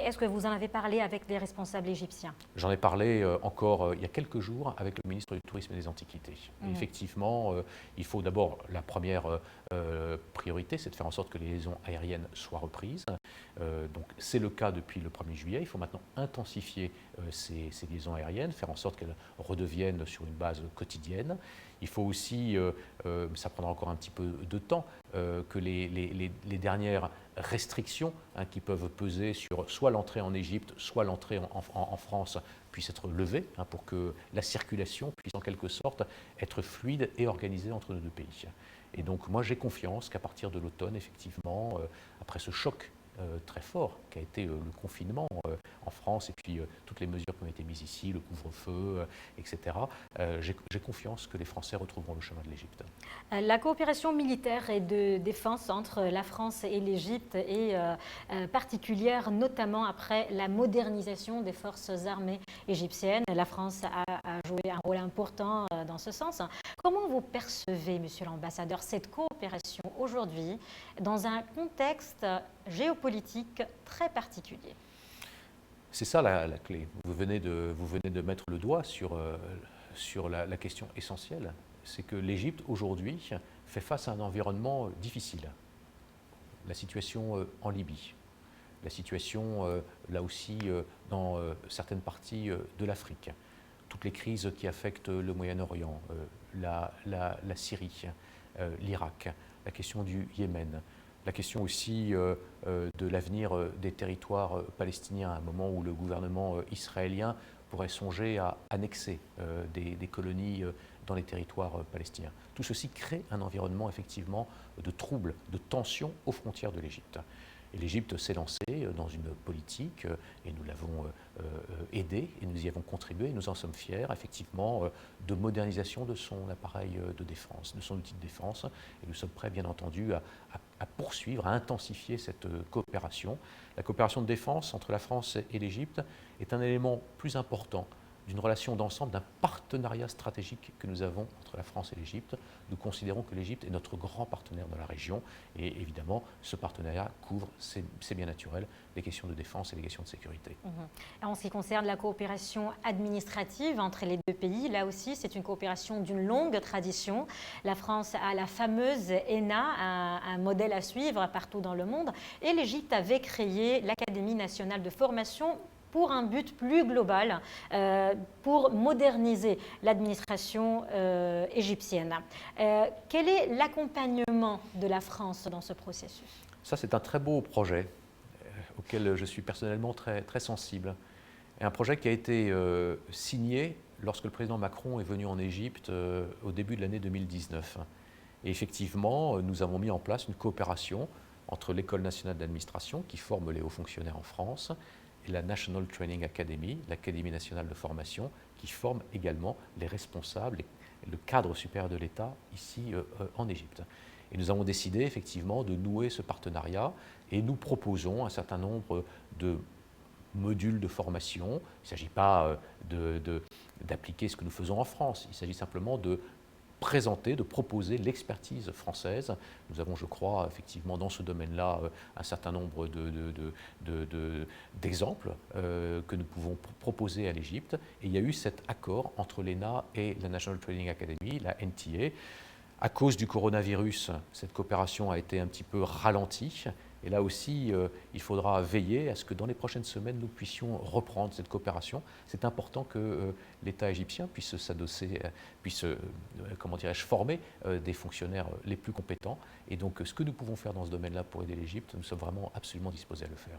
est-ce que vous en avez parlé avec les responsables égyptiens? J'en ai parlé encore il y a quelques jours avec le ministre du Tourisme et des Antiquités. Et effectivement, il faut d'abord, la première priorité, c'est de faire en sorte que les liaisons aériennes soient reprises. Donc c'est le cas depuis le 1er juillet. Il faut maintenant intensifier ces liaisons aériennes, faire en sorte qu'elles redeviennent sur une base quotidienne. Il faut aussi, ça prendra encore un petit peu de temps, que les dernières restrictions qui peuvent peser sur soit l'entrée en Égypte, soit l'entrée en France puissent être levées pour que la circulation puisse en quelque sorte être fluide et organisée entre nos deux pays. Et donc moi j'ai confiance qu'à partir de l'automne, effectivement, après ce choc très fort qu'a été le confinement en France et puis toutes les mesures qui ont été mises ici, le couvre-feu, etc. J'ai confiance que les Français retrouveront le chemin de l'Égypte. La coopération militaire et de défense entre la France et l'Égypte est particulière, notamment après la modernisation des forces armées égyptiennes. La France a joué un rôle important dans ce sens. Comment vous percevez, Monsieur l'ambassadeur, cette coopération aujourd'hui dans un contexte géopolitique très particulier? C'est ça la clé. Vous venez de mettre le doigt sur la question essentielle. C'est que l'Égypte, aujourd'hui, fait face à un environnement difficile. La situation en Libye, la situation, là aussi, dans certaines parties de l'Afrique, toutes les crises qui affectent le Moyen-Orient, la Syrie, l'Irak, la question du Yémen, la question aussi de l'avenir des territoires palestiniens, à un moment où le gouvernement israélien pourrait songer à annexer des colonies dans les territoires palestiniens. Tout ceci crée un environnement effectivement de troubles, de tensions aux frontières de l'Égypte. Et l'Égypte s'est lancée dans une politique, et nous l'avons aidée, et nous y avons contribué, et nous en sommes fiers, effectivement, de modernisation de son appareil de défense, de son outil de défense. Et nous sommes prêts, bien entendu, à poursuivre, à intensifier cette coopération. La coopération de défense entre la France et l'Égypte est un élément plus important d'une relation d'ensemble, d'un partenariat stratégique que nous avons entre la France et l'Égypte. Nous considérons que l'Égypte est notre grand partenaire dans la région et évidemment, ce partenariat couvre, c'est bien naturel, les questions de défense et les questions de sécurité. En ce qui concerne la coopération administrative entre les deux pays, là aussi, c'est une coopération d'une longue tradition. La France a la fameuse ENA, un modèle à suivre partout dans le monde, et l'Égypte avait créé l'Académie nationale de formation pour un but plus global, pour moderniser l'administration égyptienne. Quel est l'accompagnement de la France dans ce processus? Ça, c'est un très beau projet auquel je suis personnellement très, très sensible. Et un projet qui a été signé lorsque le président Macron est venu en Égypte au début de l'année 2019. Et effectivement, nous avons mis en place une coopération entre l'École nationale d'administration, qui forme les hauts fonctionnaires en France, et la National Training Academy, l'Académie nationale de formation, qui forme également les responsables, le cadre supérieur de l'État ici en Égypte. Et nous avons décidé effectivement de nouer ce partenariat et nous proposons un certain nombre de modules de formation. Il ne s'agit pas d'appliquer ce que nous faisons en France, il s'agit simplement de présenter, de proposer l'expertise française. Nous avons, je crois, effectivement, dans ce domaine-là, un certain nombre d'exemples que nous pouvons proposer à l'Égypte. Et il y a eu cet accord entre l'ENA et la National Training Academy, la NTA. À cause du coronavirus, cette coopération a été un petit peu ralentie. Et là aussi, il faudra veiller à ce que dans les prochaines semaines, nous puissions reprendre cette coopération. C'est important que l'État égyptien puisse s'adosser, puisse, comment dirais-je, former des fonctionnaires les plus compétents. Et donc, ce que nous pouvons faire dans ce domaine-là pour aider l'Égypte, nous sommes vraiment absolument disposés à le faire.